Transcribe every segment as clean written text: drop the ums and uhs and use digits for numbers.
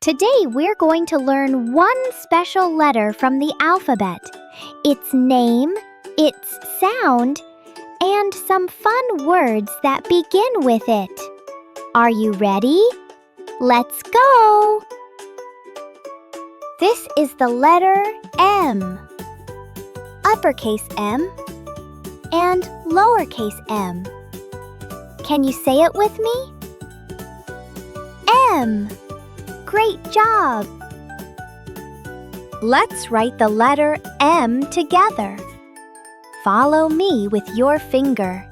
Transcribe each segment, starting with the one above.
Today we're going to learn one special letter from the alphabet, its name, its sound, and some fun words that begin with it. Are you ready? Let's go! This is the letter M. Uppercase M and lowercase m. Can you say it with me? M. Great job! Let's write the letter M together. Follow me with your finger.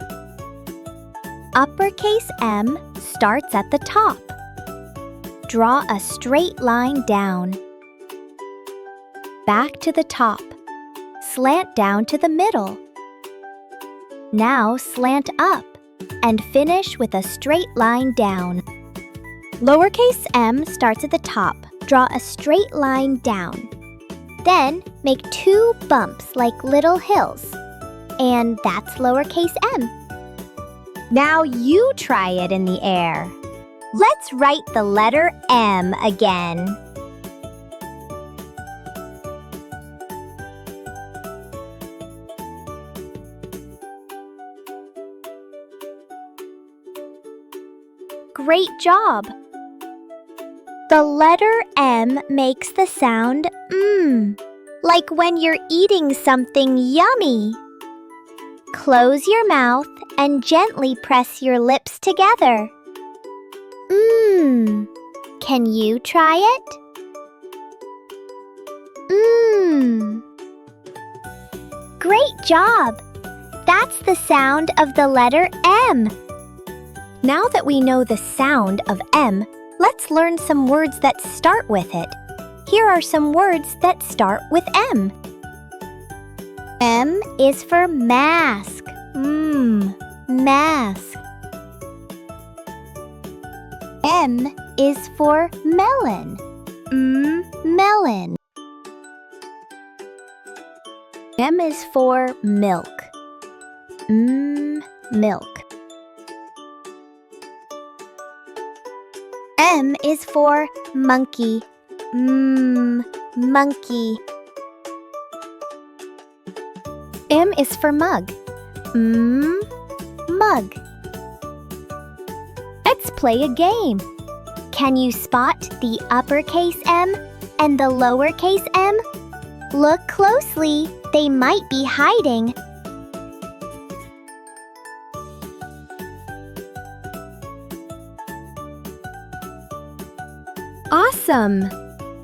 Uppercase M starts at the top. Draw a straight line down. Back to the top. Slant down to the middle. Now slant up and finish with a straight line down. Lowercase m starts at the top. Draw a straight line down. Then make two bumps like little hills. And that's lowercase m. Now you try it in the air. Let's write the letter M again. Great job! The letter M makes the sound like when you're eating something yummy. Close your mouth and gently press your lips together. Can you try it? Great job! That's the sound of the letter M. Now that we know the sound of M, let's learn some words that start with it. Here are some words that start with M. M is for mask. Mask. M is for melon. Melon. M is for milk. Milk. M is for monkey. Monkey. M is for mug. Mug. Let's play a game. Can you spot the uppercase M and the lowercase m? Look closely. They might be hiding. Awesome!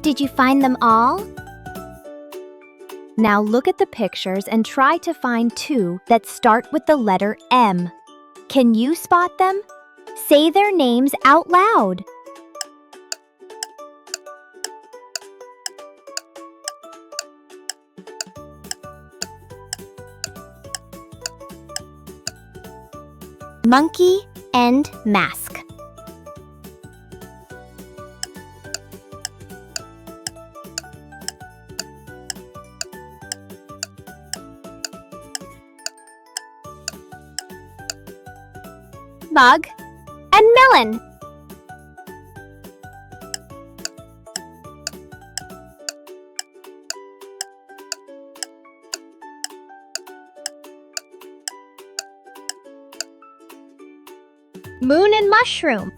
Did you find them all? Now look at the pictures and try to find two that start with the letter M. Can you spot them? Say their names out loud. Monkey and mask. Mug and melon. Moon and mushroom.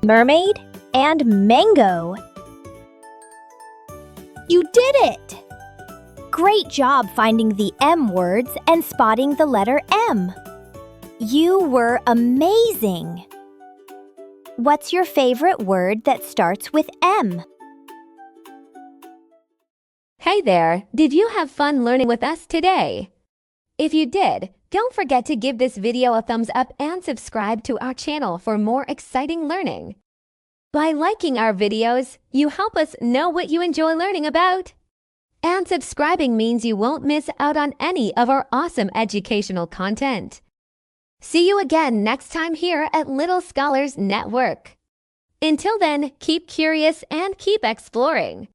Mermaid and mango. You did it! Great job finding the M words and spotting the letter M. You were amazing! What's your favorite word that starts with M? Hey there! Did you have fun learning with us today? If you did, don't forget to give this video a thumbs up and subscribe to our channel for more exciting learning. By liking our videos, you help us know what you enjoy learning about. And subscribing means you won't miss out on any of our awesome educational content. See you again next time here at Little Scholars Network. Until then, keep curious and keep exploring.